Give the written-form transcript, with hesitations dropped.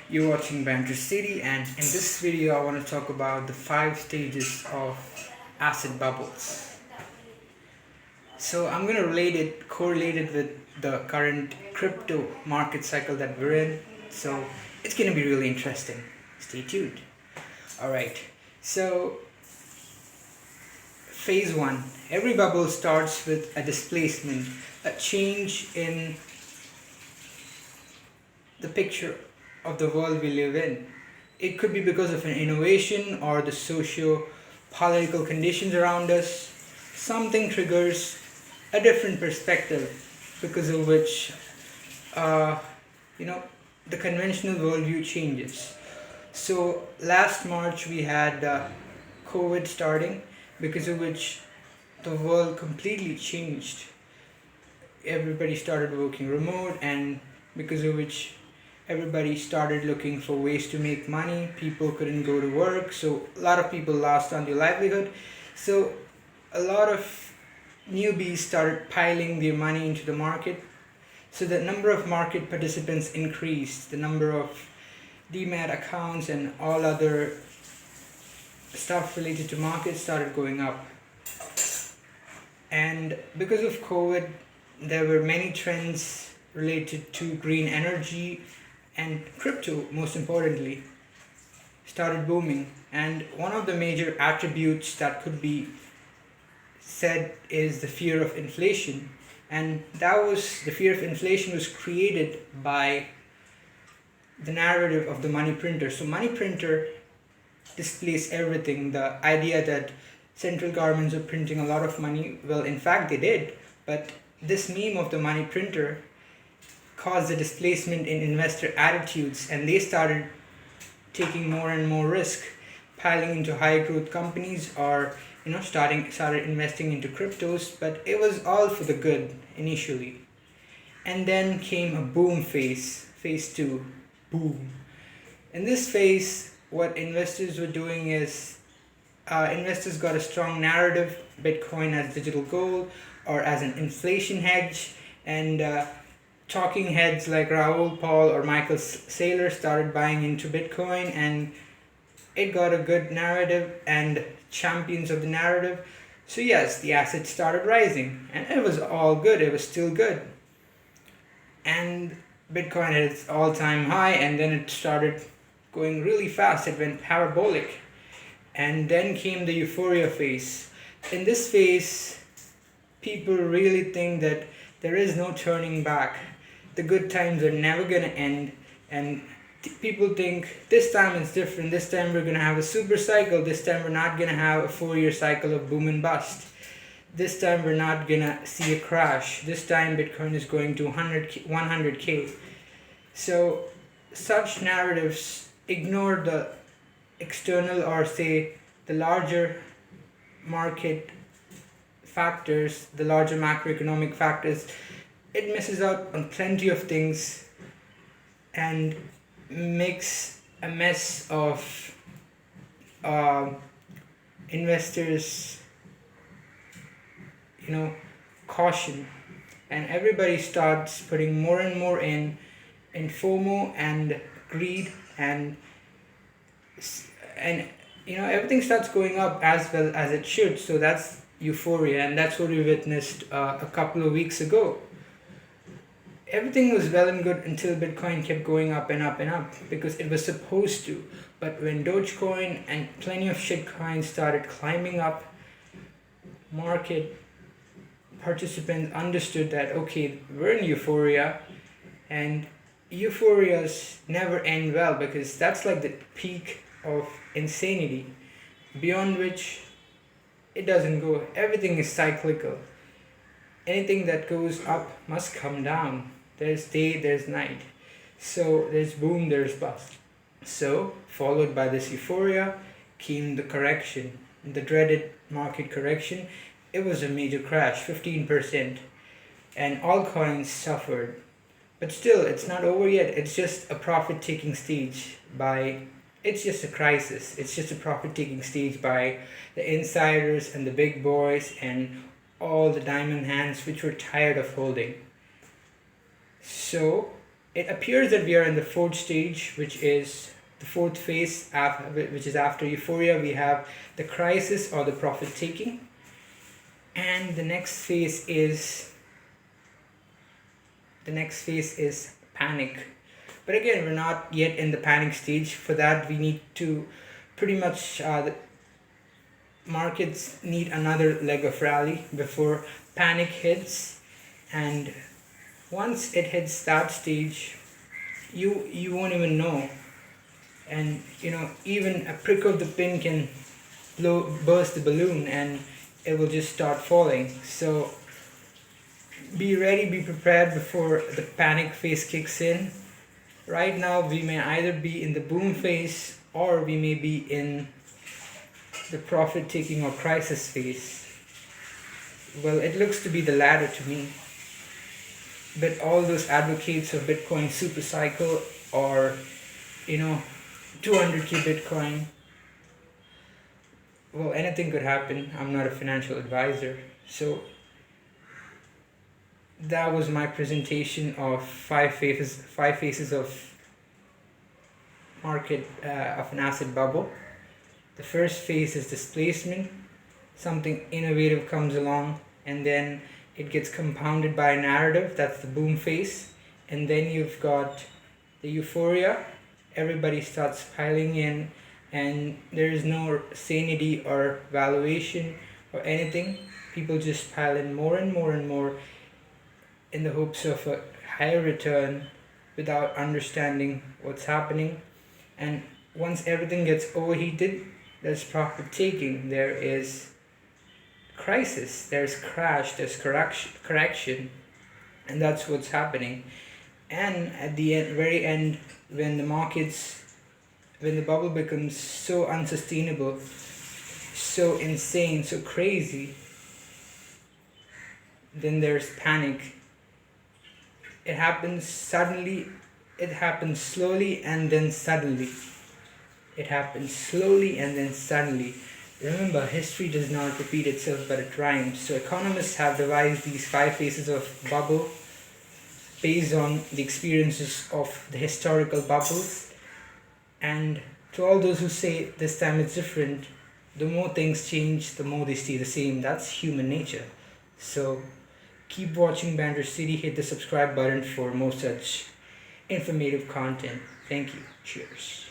You're watching Banter City, and in this video, I want to talk about the 5 stages of asset bubbles. So, I'm going to correlate it with the current crypto market cycle that we're in. So, it's going to be really interesting. Stay tuned. Alright, so phase one, every bubble starts with a displacement, a change in the picture of the world we live in. It could be because of an innovation or the socio political conditions around us. Something triggers a different perspective because of which, uh, you know, the conventional worldview changes. So last March we had COVID starting, because of which the world completely changed. Everybody started working remote, and because of which everybody started looking for ways to make money. People couldn't go to work, so a lot of people lost on their livelihood. So a lot of newbies started piling their money into the market. So the number of market participants increased, the number of demat accounts and all other stuff related to markets started going up. And because of COVID, there were many trends related to green energy, and crypto, most importantly, started booming. And one of the major attributes that could be said is the fear of inflation. And the fear of inflation was created by the narrative of the money printer. So money printer displays everything. The idea that central governments are printing a lot of money, well, in fact they did, but this meme of the money printer caused a displacement in investor attitudes, and they started taking more and more risk, piling into high growth companies, or started investing into cryptos. But it was all for the good initially. And then came a boom phase 2. Boom. In this phase, what investors were doing is, investors got a strong narrative: Bitcoin as digital gold or as an inflation hedge. And talking heads like Raoul Paul or Michael Saylor started buying into Bitcoin, and it got a good narrative and champions of the narrative. So yes, the assets started rising, and it was all good. It was still good. And Bitcoin hit its all-time high, and then it started going really fast. It went parabolic. And then came the euphoria phase. In this phase, people really think that there is no turning back. The good times are never going to end, and people think this time it's different. This time we're going to have a super cycle. This time we're not going to have a 4-year cycle of boom and bust. This time we're not going to see a crash. This time Bitcoin is going to 100K. So such narratives ignore the external, or say the larger market factors, the larger macroeconomic factors. It misses out on plenty of things and makes a mess of investors, caution, and everybody starts putting more and more in FOMO and greed, and everything starts going up as well as it should. So that's euphoria, and that's what we witnessed a couple of weeks ago. Everything was well and good until Bitcoin kept going up and up and up because it was supposed to. But when Dogecoin and plenty of shitcoins started climbing up, market participants understood that, okay, we're in euphoria, and euphorias never end well, because that's like the peak of insanity, beyond which it doesn't go. Everything is cyclical. Anything that goes up must come down. There's day, there's night. So there's boom, there's bust. So, followed by this euphoria came the correction, the dreaded market correction. It was a major crash, 15%, and all coins suffered. But still, it's not over yet. It's just a profit-taking stage it's just a crisis. It's just a profit-taking stage by the insiders and the big boys and all the diamond hands which were tired of holding. So it appears that we are in the fourth stage, which is the fourth phase, which is after euphoria. We have the crisis or the profit taking, and the next phase is panic. But again, we're not yet in the panic stage. For that, we need to pretty much the markets need another leg of rally before panic hits, and once it hits that stage, you won't even know. And even a prick of the pin can burst the balloon, and it will just start falling. So be ready, be prepared before the panic phase kicks in. Right now we may either be in the boom phase, or we may be in the profit taking or crisis phase. Well, it looks to be the latter to me. But all those advocates of Bitcoin super cycle, or 200k Bitcoin, well, anything could happen. I'm not a financial advisor. So that was my presentation of five phases of market of an asset bubble. The first phase is displacement. Something innovative comes along, and then it gets compounded by a narrative. That's the boom phase. And then you've got the euphoria. Everybody starts piling in, and there is no sanity or valuation or anything. People just pile in more and more and more in the hopes of a higher return without understanding what's happening. And once everything gets overheated, there's profit taking, there is crisis, there's crash, there's correction, and that's what's happening. And at the very end, when the bubble becomes so unsustainable, so insane, so crazy, then there's panic. It happens suddenly, it happens slowly, and then suddenly. It happens slowly and then suddenly. Remember, history does not repeat itself, but it rhymes. So economists have devised these five phases of bubble based on the experiences of the historical bubbles. And to all those who say this time it's different, the more things change, the more they stay the same. That's human nature. So keep watching Banter City. Hit the subscribe button for more such informative content. Thank you. Cheers.